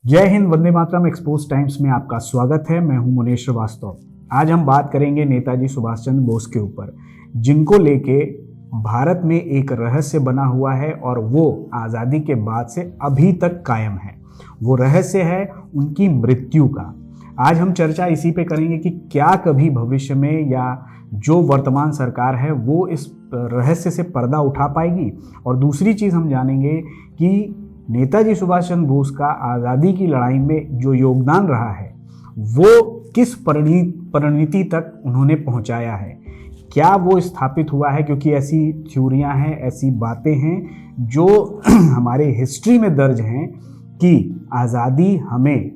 जय Hind, Vande Mataram. Expose times में आपका स्वागत है। मैं हूं मुनेश श्रीवास्तव। आज हम बात करेंगे नेताजी सुभाष चंद्र बोस के ऊपर, जिनको लेके भारत में एक रहस्य बना हुआ है और वो आज़ादी के बाद से अभी तक कायम है। वो रहस्य है उनकी मृत्यु का। आज हम चर्चा इसी पे करेंगे कि क्या कभी भविष्य में या जो वर्तमान सरकार है वो इस रहस्य से पर्दा उठा पाएगी। और दूसरी चीज़ हम जानेंगे कि नेताजी सुभाष चंद्र बोस का आज़ादी की लड़ाई में जो योगदान रहा है वो किस परिणति तक उन्होंने पहुंचाया है, क्या वो स्थापित हुआ है। क्योंकि ऐसी थ्योरियां हैं, ऐसी बातें हैं जो हमारे हिस्ट्री में दर्ज हैं कि आज़ादी हमें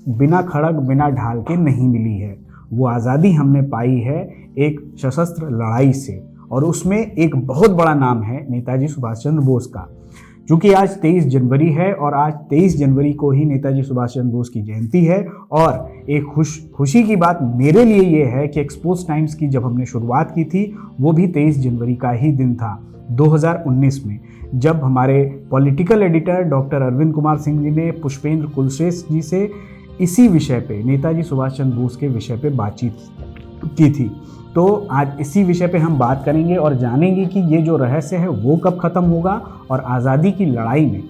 बिना खड़ग बिना ढाल के नहीं मिली है। वो आज़ादी हमने पाई है एक सशस्त्र लड़ाई से, और उसमें एक बहुत बड़ा नाम है नेताजी सुभाष चंद्र बोस का। क्योंकि आज 23 जनवरी है और आज 23 जनवरी को ही नेताजी सुभाष चंद्र बोस की जयंती है। और एक खुशी की बात मेरे लिए ये है कि एक्सपोज टाइम्स की जब हमने शुरुआत की थी वो भी 23 जनवरी का ही दिन था 2019 में, जब हमारे political editor doctor Arvind Kumar Singh ji ने पुष्पेंद्र कुलश्रेष्ठ जी से इसी विषय पे, नेताजी सुभाष चंद्र बोस के विषय पे बातचीत की थी। तो आज इसी विषय पे हम बात करेंगे और जानेंगे कि ये जो रहस्य है वो कब खत्म होगा और आज़ादी की लड़ाई में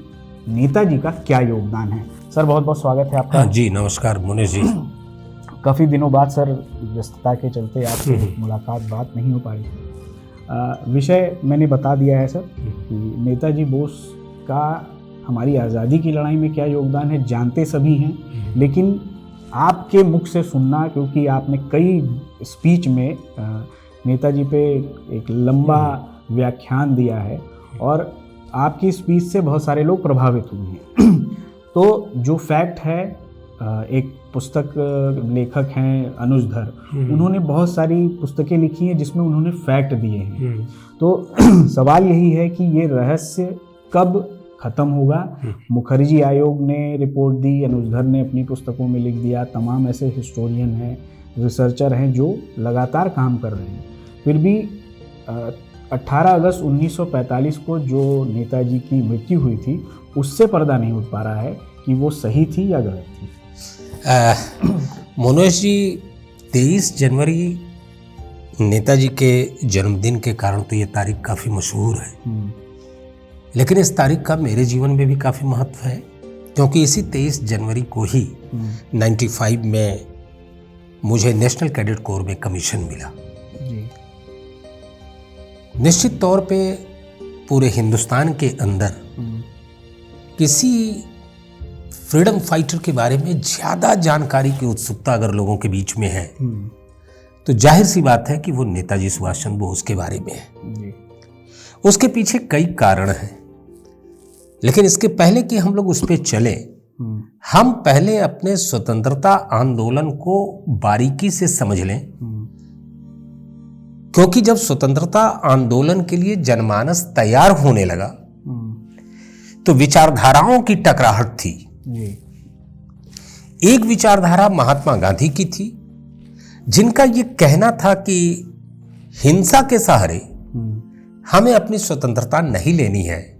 नेताजी का क्या योगदान है। सर बहुत बहुत स्वागत है आपका। जी नमस्कार मुनेश जी। काफ़ी दिनों बाद सर, व्यस्तता के चलते आपसे मुलाकात बात नहीं हो पाई। विषय मैंने बता दिया है सर कि नेताजी बोस का हमारी आज़ादी की लड़ाई में क्या योगदान है जानते सभी हैं, लेकिन आपके मुख से सुनना, क्योंकि आपने कई स्पीच में नेताजी पे एक लंबा व्याख्यान दिया है और आपकी स्पीच से बहुत सारे लोग प्रभावित हुए हैं। तो जो फैक्ट है, एक पुस्तक लेखक हैं अनुज धर, उन्होंने बहुत सारी पुस्तकें लिखी हैं जिसमें उन्होंने फैक्ट दिए हैं। तो सवाल यही है कि ये रहस्य कब खत्म होगा। मुखर्जी आयोग ने रिपोर्ट दी, अनुज धर ने अपनी पुस्तकों में लिख दिया, तमाम ऐसे हिस्टोरियन हैं, रिसर्चर हैं जो लगातार काम कर रहे हैं। फिर भी 18 अगस्त 1945 को जो नेताजी की मृत्यु हुई थी उससे पर्दा नहीं उठ पा रहा है कि वो सही थी या गलत थी। मनोज जी, 23 जनवरी नेताजी के जन्मदिन के कारण तो ये तारीख काफ़ी मशहूर है, लेकिन इस तारीख का मेरे जीवन में भी काफ़ी महत्व है, क्योंकि इसी 23 जनवरी को ही 95 में मुझे नेशनल कैडेट कोर में कमीशन मिला। जी। निश्चित तौर पे पूरे हिंदुस्तान के अंदर किसी फ्रीडम फाइटर के बारे में ज़्यादा जानकारी की उत्सुकता अगर लोगों के बीच में है तो जाहिर सी बात है कि वो नेताजी सुभाष चंद्र बोस के बारे में है। जी। उसके पीछे कई कारण हैं, लेकिन इसके पहले कि हम लोग उस पर चले, हम पहले अपने स्वतंत्रता आंदोलन को बारीकी से समझ लें। क्योंकि जब स्वतंत्रता आंदोलन के लिए जनमानस तैयार होने लगा तो विचारधाराओं की टकराहट थी। एक विचारधारा महात्मा गांधी की थी, जिनका ये कहना था कि हिंसा के सहारे हमें अपनी स्वतंत्रता नहीं लेनी है,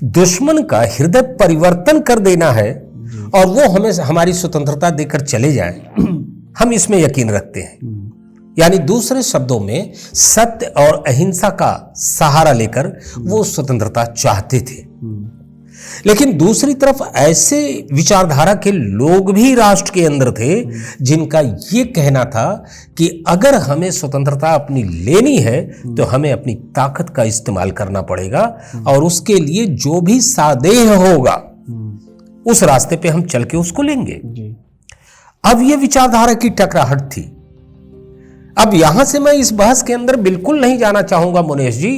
दुश्मन का हृदय परिवर्तन कर देना है और वो हमें हमारी स्वतंत्रता देकर चले जाए, हम इसमें यकीन रखते हैं। यानी दूसरे शब्दों में सत्य और अहिंसा का सहारा लेकर वो स्वतंत्रता चाहते थे। लेकिन दूसरी तरफ ऐसे विचारधारा के लोग भी राष्ट्र के अंदर थे जिनका ये कहना था कि अगर हमें स्वतंत्रता अपनी लेनी है तो हमें अपनी ताकत का इस्तेमाल करना पड़ेगा और उसके लिए जो भी सादेह होगा उस रास्ते पे हम चल के उसको लेंगे। अब ये विचारधारा की टकराहट थी। अब यहां से मैं इस बहस के अंदर बिल्कुल नहीं जाना चाहूंगा मुनेश जी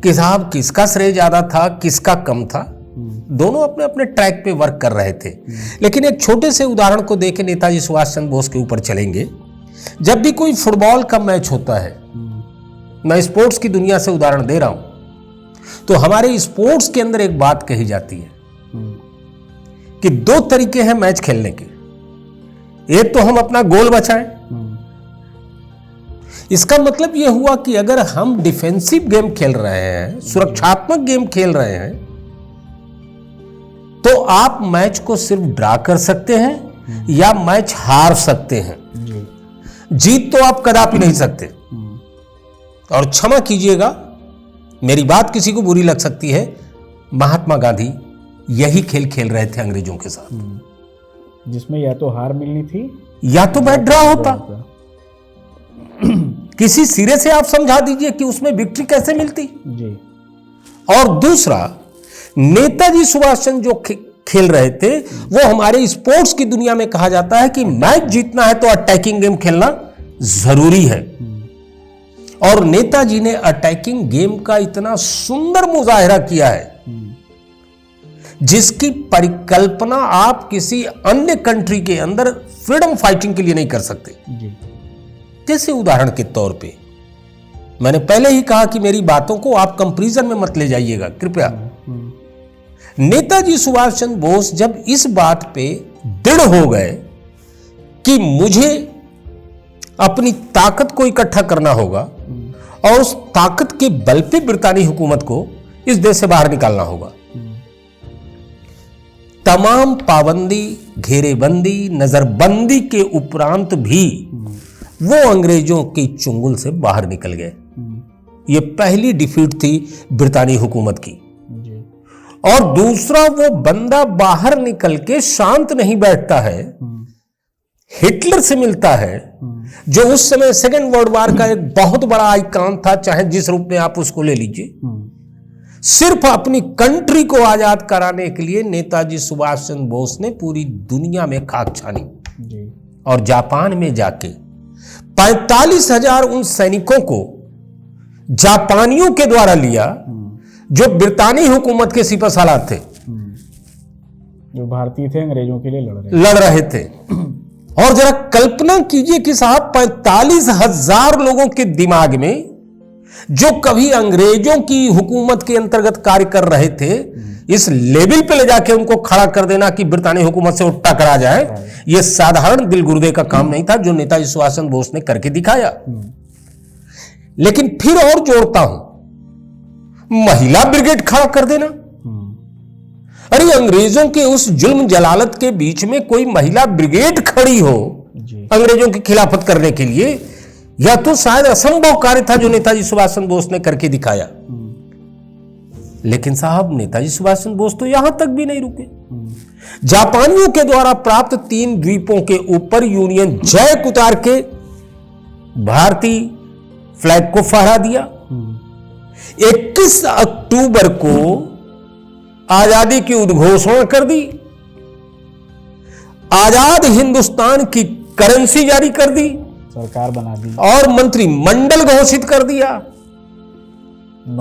कि साहब किसका श्रेय ज्यादा था, किसका कम था। दोनों अपने अपने ट्रैक पे वर्क कर रहे थे। लेकिन एक छोटे से उदाहरण को देके नेताजी सुभाष चंद्र बोस के ऊपर चलेंगे। जब भी कोई फुटबॉल का मैच होता है, मैं स्पोर्ट्स की दुनिया से उदाहरण दे रहा हूं, तो हमारे स्पोर्ट्स के अंदर एक बात कही जाती है कि दो तरीके हैं मैच खेलने के। एक तो हम अपना गोल बचाएं, इसका मतलब यह हुआ कि अगर हम डिफेंसिव गेम खेल रहे हैं, सुरक्षात्मक गेम खेल रहे हैं, तो आप मैच को सिर्फ ड्रा कर सकते हैं या मैच हार सकते हैं, जीत तो आप कदापि नहीं सकते। और क्षमा कीजिएगा, मेरी बात किसी को बुरी लग सकती है, महात्मा गांधी यही खेल खेल रहे थे अंग्रेजों के साथ, जिसमें या तो हार मिलनी थी या तो मैच ड्रा होता। किसी सिरे से आप समझा दीजिए कि उसमें विक्ट्री कैसे मिलती जी। और दूसरा, नेताजी सुभाष चंद्र जो खेल रहे थे वो हमारे स्पोर्ट्स की दुनिया में कहा जाता है कि मैच जीतना है तो अटैकिंग गेम खेलना जरूरी है। और नेताजी ने अटैकिंग गेम का इतना सुंदर मुजाहिरा किया है जिसकी परिकल्पना आप किसी अन्य कंट्री के अंदर फ्रीडम फाइटिंग के लिए नहीं कर सकते जी। जैसे उदाहरण के तौर पे मैंने पहले ही कहा कि मेरी बातों को आप कंपैरिजन में मत ले जाइएगा कृपया। नेताजी सुभाष चंद्र बोस जब इस बात पे दृढ़ हो गए कि मुझे अपनी ताकत को इकट्ठा करना होगा और उस ताकत के बल पे ब्रितानी हुकूमत को इस देश से बाहर निकालना होगा, तमाम पाबंदी, घेरेबंदी, नजरबंदी के उपरांत भी वो अंग्रेजों की चुंगल से बाहर निकल गए। ये पहली डिफीट थी ब्रितानी हुकूमत की। और दूसरा, वो बंदा बाहर निकल के शांत नहीं बैठता है, हिटलर से मिलता है जो उस समय सेकेंड वर्ल्ड वॉर का एक बहुत बड़ा आइकॉन था, चाहे जिस रूप में आप उसको ले लीजिए। सिर्फ अपनी कंट्री को आजाद कराने के लिए नेताजी सुभाष चंद्र बोस ने पूरी दुनिया में खाक छानी और जापान में जाके 45,000 उन सैनिकों को जापानियों के द्वारा लिया जो ब्रितानी हुकूमत के सिपहसालार थे, जो भारतीय थे, अंग्रेजों के लिए लड़ रहे थे। और जरा कल्पना कीजिए कि साहब 45,000 लोगों के दिमाग में, जो कभी अंग्रेजों की हुकूमत के अंतर्गत कार्य कर रहे थे, इस लेवल पे ले जाके उनको खड़ा कर देना कि ब्रितानी हुकूमत से उठा करा जाए, यह साधारण दिल गुर्दे का काम नहीं था जो नेताजी सुभाष चंद्र बोस ने करके दिखाया। लेकिन फिर और जोड़ता हूं, महिला ब्रिगेड खड़ा कर देना। अरे अंग्रेजों के उस जुल्म जलालत के बीच में कोई महिला ब्रिगेड खड़ी हो अंग्रेजों की खिलाफत करने के लिए, या तो शायद असंभव कार्य था जो नेताजी सुभाष चंद्र बोस ने करके दिखाया। लेकिन साहब नेताजी सुभाष चंद्र बोस तो यहां तक भी नहीं रुके। जापानियों के द्वारा प्राप्त 3 द्वीपों के ऊपर यूनियन जैक उतार के भारतीय फ्लैग को फहरा दिया। 21 अक्टूबर को आजादी की उद्घोषणा कर दी, आजाद हिंदुस्तान की करेंसी जारी कर दी, सरकार बना दी और मंत्रिमंडल घोषित कर दिया।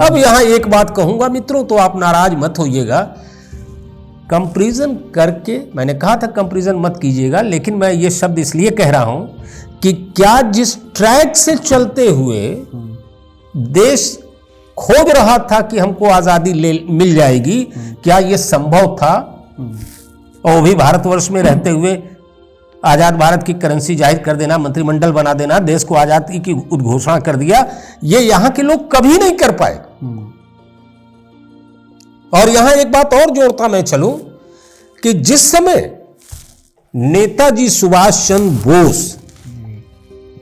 अब यहां एक बात कहूंगा मित्रों, तो आप नाराज मत होइएगा। कंपैरिजन करके, मैंने कहा था कंपैरिजन मत कीजिएगा, लेकिन मैं ये शब्द इसलिए कह रहा हूं कि क्या जिस ट्रैक से चलते हुए देश खोज रहा था कि हमको आजादी मिल जाएगी, क्या यह संभव था? और वो भी भारतवर्ष में रहते हुए आजाद भारत की करेंसी जाहिर कर देना, मंत्रिमंडल बना देना, देश को आजादी की उद्घोषणा कर दिया, ये यहां के लोग कभी नहीं कर पाए। और यहां एक बात और जोड़ता मैं चलूं कि जिस समय नेताजी सुभाष चंद्र बोस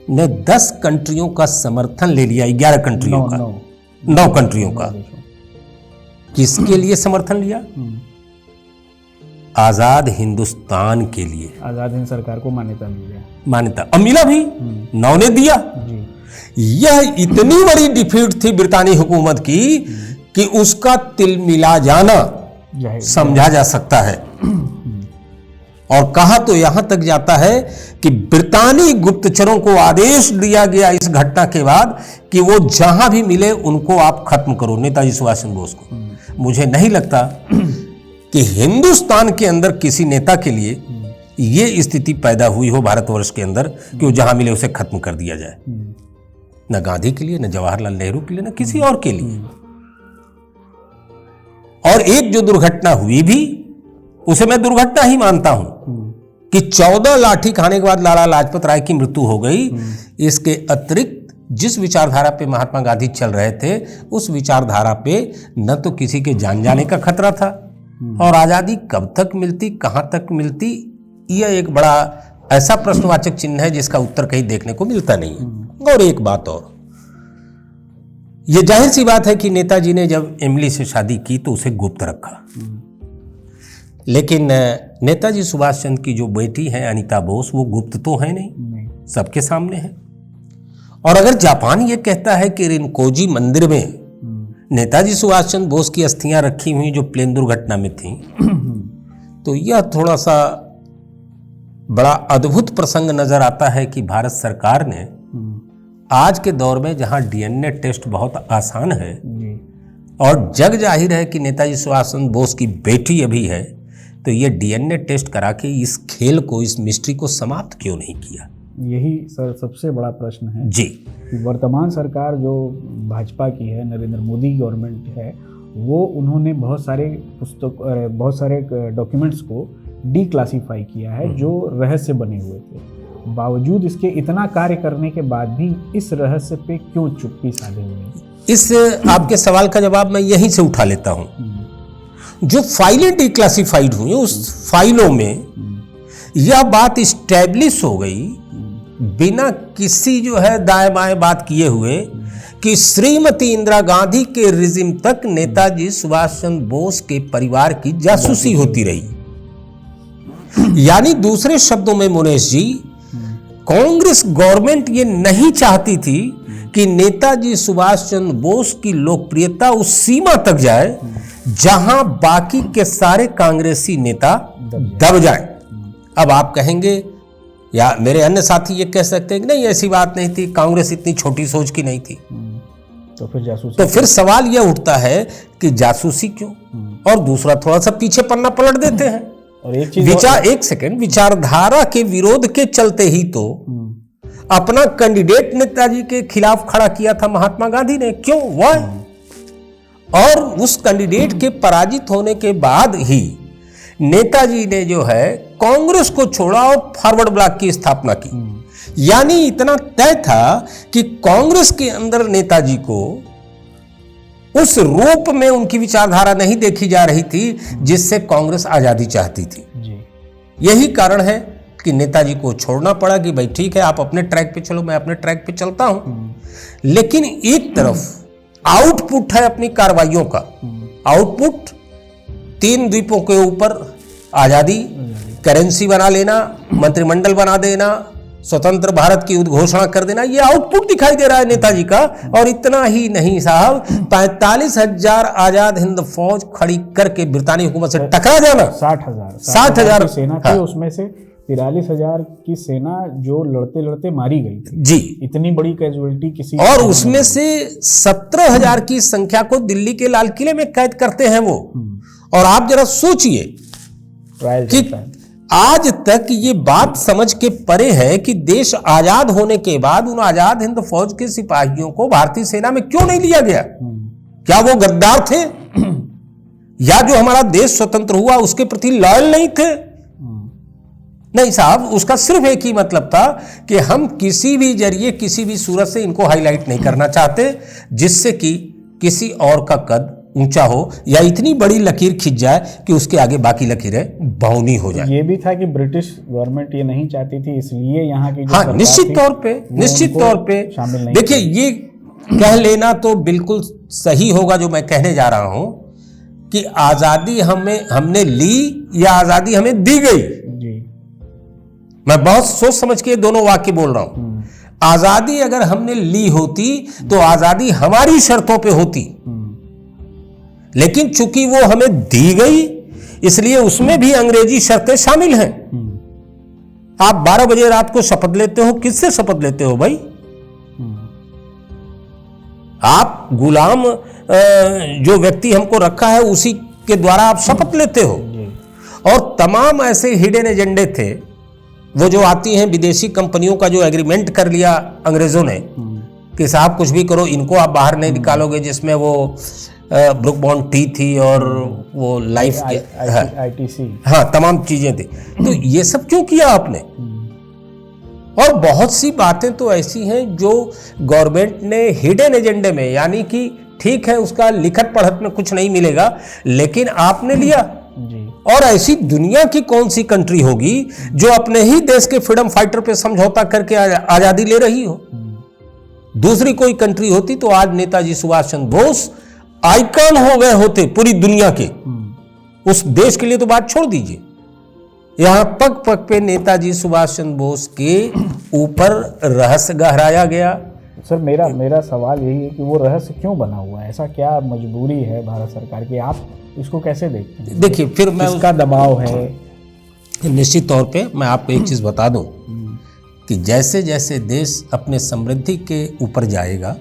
ने 10 कंट्रियों का समर्थन ले लिया, 11 कंट्रियों का, 9 कंट्रियों का, किसके लिए समर्थन लिया? आजाद हिंदुस्तान के लिए, आजाद हिंद सरकार को मान्यता मिल गया, मान्यता और मिला भी, 9 ने दिया। यह इतनी बड़ी डिफीट थी ब्रितानी हुकूमत की कि उसका तिलमिला जाना समझा जा सकता है। और कहा तो यहां तक जाता है कि ब्रितानी गुप्तचरों को आदेश दिया गया इस घटना के बाद कि वो जहां भी मिले उनको आप खत्म करो, नेताजी सुभाष चंद्र बोस को। मुझे नहीं लगता कि हिंदुस्तान के अंदर किसी नेता के लिए यह स्थिति पैदा हुई हो भारतवर्ष के अंदर कि वो जहां मिले उसे खत्म कर दिया जाए, न गांधी के लिए, न जवाहरलाल नेहरू के लिए, न किसी और के लिए। और एक जो दुर्घटना हुई भी, उसे मैं दुर्घटना ही मानता हूं कि 14 लाठी खाने के बाद लाला लाजपत राय की मृत्यु हो गई। इसके अतिरिक्त जिस विचारधारा पे महात्मा गांधी चल रहे थे, उस विचारधारा पे न तो किसी के जान जाने का खतरा था, और आजादी कब तक मिलती, कहां तक मिलती, यह एक बड़ा ऐसा प्रश्नवाचक चिन्ह है जिसका उत्तर कहीं देखने को मिलता नहीं है। और एक बात और, यह जाहिर सी बात है कि नेताजी ने जब इमली से शादी की तो उसे गुप्त रखा, लेकिन नेताजी सुभाष चंद्र की जो बेटी है अनीता बोस, वो गुप्त तो है नहीं, सबके सामने है। और अगर जापान ये कहता है कि रिनकोजी मंदिर में नेताजी सुभाष चंद्र बोस की अस्थियां रखी हुई जो प्लेन दुर्घटना में थी, तो यह थोड़ा सा बड़ा अद्भुत प्रसंग नजर आता है कि भारत सरकार ने आज के दौर में जहां डीएनए टेस्ट बहुत आसान है और जग जाहिर है कि नेताजी सुभाष चंद्र बोस की बेटी अभी है, तो ये डीएनए टेस्ट करा के इस खेल को, इस मिस्ट्री को समाप्त क्यों नहीं किया? यही सर सबसे बड़ा प्रश्न है जी। वर्तमान सरकार जो भाजपा की है, नरेंद्र मोदी गवर्नमेंट है, वो उन्होंने बहुत सारे डॉक्यूमेंट्स को डीक्लासिफाई किया है जो रहस्य बने हुए थे। बावजूद इसके इतना कार्य करने के बाद भी इस रहस्य पे क्यों चुप्पी साधे हुए हैं? इस आपके सवाल का जवाब मैं यहीं से उठा लेता हूं। जो फाइलें डिक्लासिफाइड हुई उस फाइलों में यह बात इस्टेब्लिश हो गई बिना किसी जो है दाएं बाएं बात किए हुए कि श्रीमती इंदिरा गांधी के रिजिम तक नेताजी सुभाष चंद्र बोस के परिवार की जासूसी होती रही। यानी दूसरे शब्दों में मुनेश जी, कांग्रेस गवर्नमेंट ये नहीं चाहती थी कि नेताजी सुभाष चंद्र बोस की लोकप्रियता उस सीमा तक जाए जहां बाकी के सारे कांग्रेसी नेता दब जाएं। अब आप कहेंगे या मेरे अन्य साथी ये कह सकते हैं कि नहीं, ऐसी बात नहीं थी, कांग्रेस इतनी छोटी सोच की नहीं थी। तो फिर सवाल यह उठता है कि जासूसी क्यों? और दूसरा, थोड़ा सा पीछे पन्ना पलट देते हैं और एक चीज विचारधारा के विरोध के चलते ही तो अपना कैंडिडेट नेताजी के खिलाफ खड़ा किया था महात्मा गांधी ने। क्यों? वाई? और उस कैंडिडेट के पराजित होने के बाद ही नेताजी ने जो है कांग्रेस को छोड़ा और फॉरवर्ड ब्लॉक की स्थापना की। यानी इतना तय था कि कांग्रेस के अंदर नेताजी को उस रूप में उनकी विचारधारा नहीं देखी जा रही थी जिससे कांग्रेस आजादी चाहती थी। यही कारण है कि नेताजी को छोड़ना पड़ा कि भाई ठीक है, आप अपने ट्रैक पे चलो, मैं अपने ट्रैक पे चलता हूं। लेकिन एक तरफ आउटपुट है अपनी कार्रवाइयों का, आउटपुट 3 द्वीपों के ऊपर आजादी, करेंसी बना लेना, मंत्रिमंडल बना देना, स्वतंत्र भारत की उद्घोषणा कर देना, ये आउटपुट दिखाई दे रहा है नेताजी का। और इतना ही नहीं साहब, 45,000 आजाद हिंद फौज खड़ी करके ब्रितानी हुकूमत से टकरा जाना। 60,000 सेना थी, उसमें से 43,000 की सेना जो लड़ते लड़ते मारी गई थी। जी, इतनी बड़ी कैजुअलिटी किसी, और उसमें से 17,000 की संख्या को दिल्ली के लाल किले में कैद करते हैं वो। और आप जरा सोचिए कि आज तक ये बात समझ के परे है कि देश आजाद होने के बाद उन आजाद हिंद फौज के सिपाहियों को भारतीय सेना में क्यों नहीं लिया गया? क्या वो गद्दार थे? या जो हमारा देश स्वतंत्र हुआ उसके प्रति लॉयल नहीं थे? नहीं साहब, उसका सिर्फ एक ही मतलब था कि हम किसी भी जरिए, किसी भी सूरत से इनको हाईलाइट नहीं करना चाहते जिससे कि किसी और का कद ऊंचा हो या इतनी बड़ी लकीर खिंच जाए कि उसके आगे बाकी लकीरें बौनी हो जाए। ये भी था कि ब्रिटिश गवर्नमेंट ये नहीं चाहती थी, इसलिए यहाँ की हाँ, निश्चित तौर पे शामिल नहीं। देखिए, ये कह लेना तो बिल्कुल सही होगा जो मैं कहने जा रहा हूं कि आजादी हमने ली या आजादी हमें दी गई। जी, मैं बहुत सोच समझ के दोनों वाक्य बोल रहा हूं। आजादी अगर हमने ली होती तो आजादी हमारी शर्तों पे होती, लेकिन चूंकि वो हमें दी गई इसलिए उसमें भी अंग्रेजी शर्तें शामिल हैं। आप 12 बजे रात को शपथ लेते हो, किससे शपथ लेते हो भाई? आप गुलाम जो व्यक्ति हमको रखा है उसी के द्वारा आप शपथ लेते हो। और तमाम ऐसे हिडन एजेंडे थे, वो जो आती हैं विदेशी कंपनियों का जो एग्रीमेंट कर लिया अंग्रेजों ने कि साहब कुछ भी करो, इनको आप बाहर नहीं निकालोगे, जिसमें वो ब्रुक बॉन्ड टी थी और वो लाइफ ITC, हाँ, तमाम चीजें थी। तो ये सब क्यों किया आपने? और बहुत सी बातें तो ऐसी हैं जो गवर्नमेंट ने हिडन एजेंडे में, यानी कि ठीक है उसका लिखत पढ़त में कुछ नहीं मिलेगा, लेकिन आपने लिया और ऐसी दुनिया की कौन सी कंट्री होगी जो अपने ही देश के फ्रीडम फाइटर पे समझौता करके आजादी ले रही हो। दूसरी कोई कंट्री होती तो आज नेताजी सुभाष चंद्र बोस आइकन हो गए होते पूरी दुनिया के। उस देश के लिए तो बात छोड़ दीजिए, यहां पग पग पे नेताजी सुभाष चंद्र बोस के ऊपर रहस्य गहराया गया। सर मेरा सवाल यही है कि वो रहस्य क्यों बना हुआ है, ऐसा क्या मजबूरी है भारत सरकार की, आप इसको कैसे देखते हैं? देखिए, फिर मैं इसका दबाव है। निश्चित तौर पे मैं आपको एक चीज बता दूं कि जैसे जैसे देश अपने समृद्धि के ऊपर जाएगा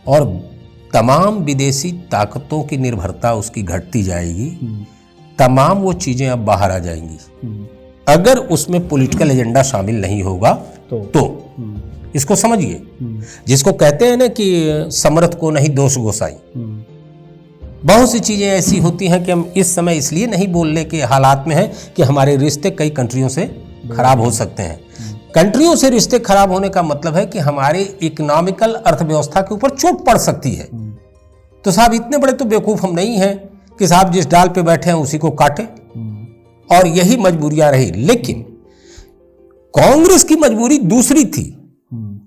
और तमाम विदेशी ताकतों की निर्भरता उसकी घटती जाएगी, तमाम वो चीजें अब बाहर आ जाएंगी। अगर उसमें पॉलिटिकल एजेंडा शामिल नहीं होगा तो इसको समझिए, जिसको कहते हैं ना कि समर्थ को नहीं दोष गोसाई। बहुत सी चीजें ऐसी होती हैं कि हम इस समय इसलिए नहीं बोलने के हालात में हैं कि हमारे रिश्ते कई कंट्रियों से खराब हो सकते हैं। कंट्रियों से रिश्ते खराब होने का मतलब है कि हमारे इकोनॉमिकल अर्थव्यवस्था के ऊपर चोट पड़ सकती है। तो साहब इतने बड़े तो बेवकूफ हम नहीं हैं कि साहब जिस डाल पे बैठे हैं उसी को काटे, और यही मजबूरियां रही। लेकिन कांग्रेस की मजबूरी दूसरी थी।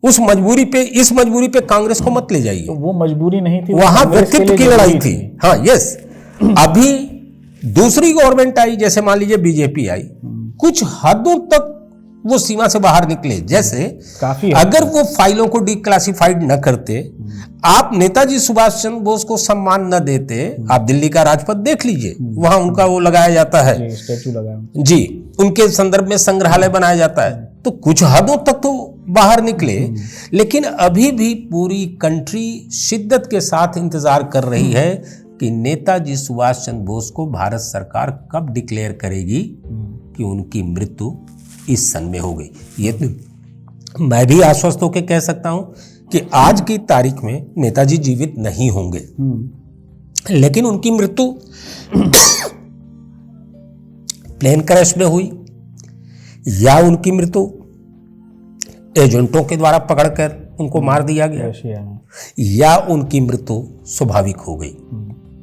उस मजबूरी पे, इस मजबूरी पे कांग्रेस को मत ले जाइए। तो वो मजबूरी नहीं थी, वहां व्यक्तित्व की लड़ाई थी। हाँ, यस। अभी दूसरी गवर्नमेंट आई, जैसे मान लीजिए बीजेपी आई, कुछ हदों तक वो सीमा से बाहर निकले। जैसे काफी अगर वो फाइलों को डिक्लासिफाइड न करते, आप नेताजी सुभाष चंद्र बोस को सम्मान न देते, आप दिल्ली का राजपथ देख लीजिए, वहां उनका वो लगाया जाता है, स्टैचू लगाया जी, उनके संदर्भ में संग्रहालय बनाया जाता है। तो कुछ हदों तक तो बाहर निकले, लेकिन अभी भी पूरी कंट्री शिद्दत के साथ इंतजार कर रही है कि नेताजी सुभाष चंद्र बोस को भारत सरकार कब डिक्लेयर करेगी कि उनकी मृत्यु इस सन में हो गई। ये तो मैं भी आश्वस्त होकर कह सकता हूं कि आज की तारीख में नेताजी जीवित नहीं होंगे, लेकिन उनकी मृत्यु प्लेन क्रैश में हुई या उनकी मृत्यु एजेंटों के द्वारा पकड़कर उनको मार दिया गया या उनकी मृत्यु स्वाभाविक हो गई।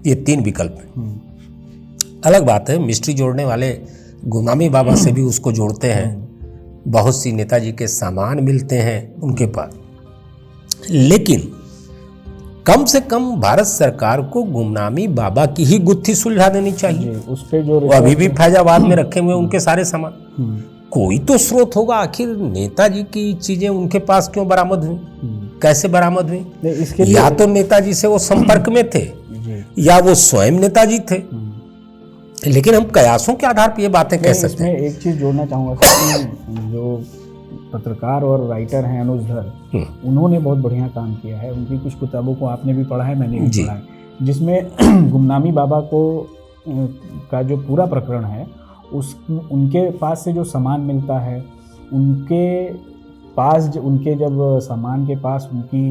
ये तीन विकल्प हैं। अलग बात है, मिस्ट्री जोड़ने वाले गुमनामी बाबा से भी उसको जोड़ते हैं, बहुत सी नेताजी के सामान मिलते हैं उनके पास, लेकिन कम से कम भारत सरकार को गुमनामी बाबा की ही गुत्थी सुलझा देनी चाहिए। उस पे जो अभी भी फैजाबाद में रखे हुए उनके सारे सामान, कोई तो स्रोत होगा। आखिर नेताजी की चीजें उनके पास क्यों बरामद हुई, कैसे बरामद हुई? इसके या तो नेताजी से वो संपर्क में थे या वो स्वयं नेताजी थे, लेकिन हम कयासों के आधार पर ये बातें कह सकते हैं। इसमें एक चीज जोड़ना चाहूंगा कि जो पत्रकार और राइटर हैं अनुज धर, उन्होंने बहुत बढ़िया काम किया है। उनकी कुछ किताबों को आपने भी पढ़ा है, मैंने भी पढ़ा है, जिसमें गुमनामी बाबा को का जो पूरा प्रकरण है, उनके पास से जो सामान मिलता है, उनके पास उनके जब सामान के पास उनकी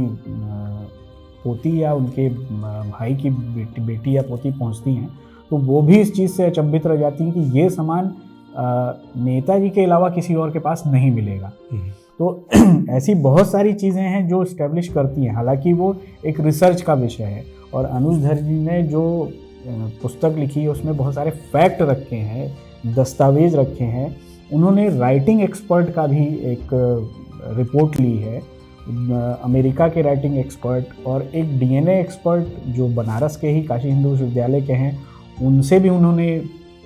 पोती या उनके भाई की बेटी या पोती पहुंचती हैं, तो वो भी इस चीज़ से अचंभित रह जाती हैं कि ये सामान नेताजी के अलावा किसी और के पास नहीं मिलेगा। तो ऐसी बहुत सारी चीज़ें हैं जो इस्टेब्लिश करती हैं। हालांकि वो एक रिसर्च का विषय है, और अनुज धर जी ने जो पुस्तक लिखी है उसमें बहुत सारे फैक्ट रखे हैं, दस्तावेज रखे हैं। उन्होंने राइटिंग एक्सपर्ट का भी एक रिपोर्ट ली है, अमेरिका के राइटिंग एक्सपर्ट, और एक डीएनए एक्सपर्ट जो बनारस के ही काशी हिंदू विश्वविद्यालय के हैं, उनसे भी उन्होंने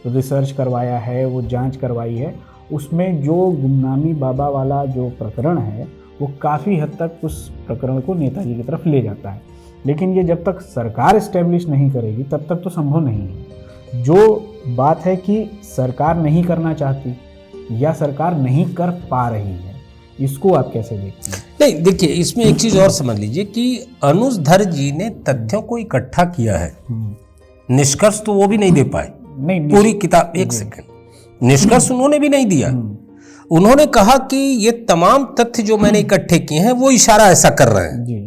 रिसर्च करवाया है, वो जांच करवाई है। उसमें जो गुमनामी बाबा वाला जो प्रकरण है वो काफ़ी हद तक उस प्रकरण को नेताजी की तरफ ले जाता है, लेकिन ये जब तक सरकार इस्टेब्लिश नहीं करेगी तब तक तो संभव नहीं है। जो बात है कि सरकार नहीं करना चाहती या सरकार नहीं कर पा रही है, इसको आप कैसे देखते हैं? नहीं, देखिए, इसमें एक चीज और समझ लीजिए कि अनुज धर जी ने तथ्यों को इकट्ठा किया है, निष्कर्ष तो वो भी नहीं दे पाए। नहीं, पूरी किताब, एक सेकंड, निष्कर्ष उन्होंने भी नहीं दिया। उन्होंने कहा कि ये तमाम तथ्य जो मैंने इकट्ठे किए हैं वो इशारा ऐसा कर रहे हैं जी।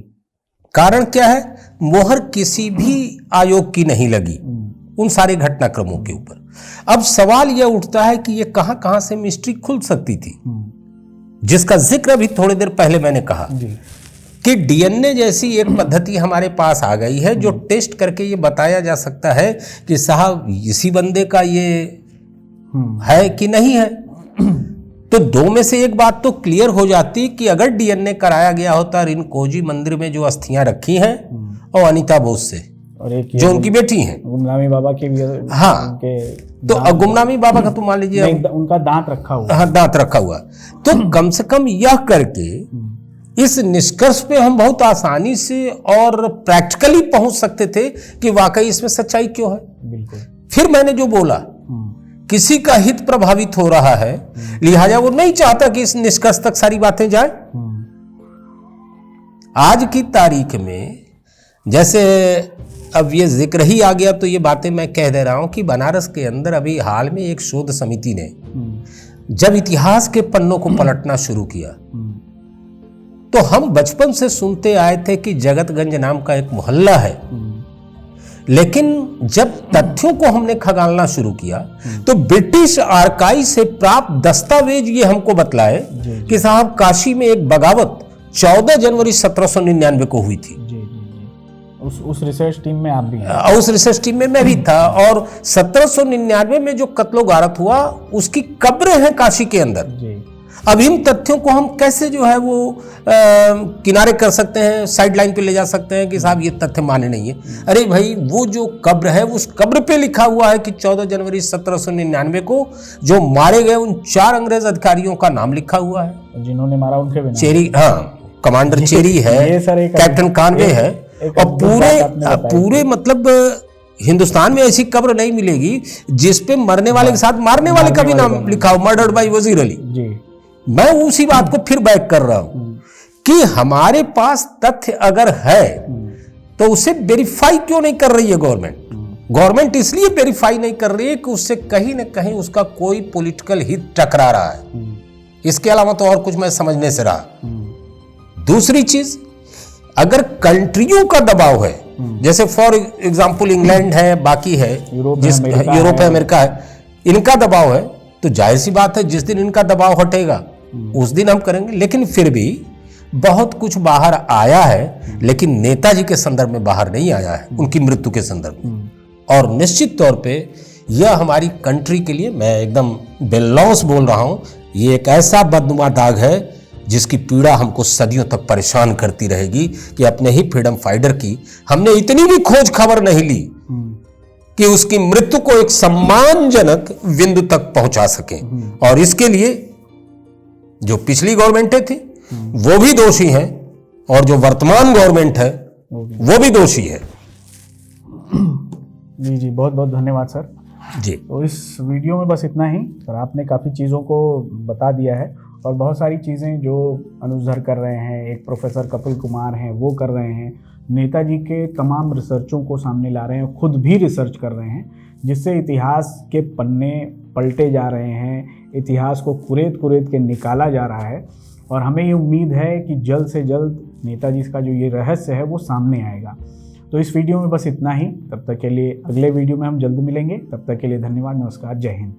कारण क्या है? मोहर किसी भी आयोग की नहीं लगी उन सारे घटनाक्रमों के ऊपर। अब सवाल यह उठता है कि ये कहां कहां से मिस्ट्री खुल सकती थी, जिसका जिक्र अभी थोड़ी देर पहले मैंने कहा कि डीएनए जैसी एक पद्धति हमारे पास आ गई है जो टेस्ट करके ये बताया जा सकता है कि साहब इसी बंदे का ये है कि नहीं है। तो दो में से एक बात तो क्लियर हो जाती कि अगर डीएनए कराया गया होता रिनकोजी मंदिर में जो अस्थियां रखी हैं और अनिता बोस से, और एक जो उनकी बेटी हैं, गुमनामी बाबा के भी, हाँ, तो गुमनामी बाबा का तो मान लीजिए उनका दांत रखा हुआ, हाँ, दांत रखा हुआ, तो कम से कम यह करके इस निष्कर्ष पे हम बहुत आसानी से और प्रैक्टिकली पहुंच सकते थे कि वाकई इसमें सच्चाई क्यों है। बिल्कुल। फिर मैंने जो बोला, किसी का हित प्रभावित हो रहा है, लिहाजा वो नहीं चाहता कि इस निष्कर्ष तक सारी बातें जाए। आज की तारीख में जैसे अब ये जिक्र ही आ गया तो ये बातें मैं कह दे रहा हूं कि बनारस के अंदर अभी हाल में एक शोध समिति ने जब इतिहास के पन्नों को पलटना शुरू किया तो हम बचपन से सुनते आए थे कि जगतगंज नाम का एक मोहल्ला है, लेकिन जब तथ्यों को हमने खंगालना शुरू किया तो ब्रिटिश आर्काइव से प्राप्त दस्तावेज ये हमको बतलाए कि साहब काशी में एक बगावत 14 जनवरी 1799 को हुई थी। उस रिसर्च टीम में आप भी हैं? उस रिसर्च टीम में मैं भी था, और 1799 में जो कत्लो गारत हुआ उसकी कब्र है काशी के अंदर। अब इन तथ्यों को हम कैसे जो है वो किनारे कर सकते हैं, साइड लाइन पे ले जा सकते हैं कि साहब ये तथ्य माने नहीं है। अरे भाई, वो जो कब्र है उस कब्र पे लिखा हुआ है कि 14 जनवरी 1799 को जो मारे गए उन 4 अंग्रेज अधिकारियों का नाम लिखा हुआ है, जिन्होंने मारा उनके बिना। चेरी, हाँ, कमांडर चेरी है, कैप्टन कानवे है, और पूरे मतलब हिंदुस्तान में ऐसी कब्र नहीं मिलेगी जिसपे मरने वाले के साथ मारने वाले का भी नाम लिखा हो, मर्डर्ड बाय वजीर अली। मैं उसी बात को फिर बैक कर रहा हूं कि हमारे पास तथ्य अगर है तो उसे वेरीफाई क्यों नहीं कर रही है गवर्नमेंट। गवर्नमेंट इसलिए वेरीफाई नहीं कर रही है कि उससे कहीं ना कहीं उसका कोई पॉलिटिकल हित टकरा रहा है। इसके अलावा तो और कुछ मैं समझने से रहा। दूसरी चीज, अगर कंट्रियों का दबाव है, जैसे फॉर एग्जांपल इंग्लैंड है, बाकी है, यूरोप है, अमेरिका है, इनका दबाव है, तो जाहिर सी बात है जिस दिन इनका दबाव हटेगा उस दिन हम करेंगे। लेकिन फिर भी बहुत कुछ बाहर आया है, लेकिन नेताजी के संदर्भ में बाहर नहीं आया है, उनकी मृत्यु के संदर्भ में। और निश्चित तौर पे यह हमारी कंट्री के लिए, मैं एकदम बेलौस बोल रहा हूं, ये एक ऐसा बदनुमा दाग है जिसकी पीड़ा हमको सदियों तक परेशान करती रहेगी कि अपने ही फ्रीडम फाइटर की हमने इतनी भी खोज खबर नहीं ली कि उसकी मृत्यु को एक सम्मानजनक बिंदु तक पहुंचा सके। और इसके लिए जो पिछली गवर्नमेंटें थी वो भी दोषी हैं, और जो वर्तमान गवर्नमेंट है वो भी दोषी है। जी, बहुत बहुत धन्यवाद सर जी। तो इस वीडियो में बस इतना ही सर। आपने काफ़ी चीज़ों को बता दिया है, और बहुत सारी चीज़ें जो अनुसर कर रहे हैं, एक प्रोफेसर कपिल कुमार हैं वो कर रहे हैं, नेताजी के तमाम रिसर्चों को सामने ला रहे हैं, खुद भी रिसर्च कर रहे हैं, जिससे इतिहास के पन्ने पलटे जा रहे हैं, इतिहास को कुरेद कुरेद के निकाला जा रहा है। और हमें ये उम्मीद है कि जल्द से जल्द नेताजी का जो ये रहस्य है वो सामने आएगा। तो इस वीडियो में बस इतना ही। तब तक के लिए अगले वीडियो में हम जल्द मिलेंगे। तब तक के लिए धन्यवाद, नमस्कार, जय हिंद।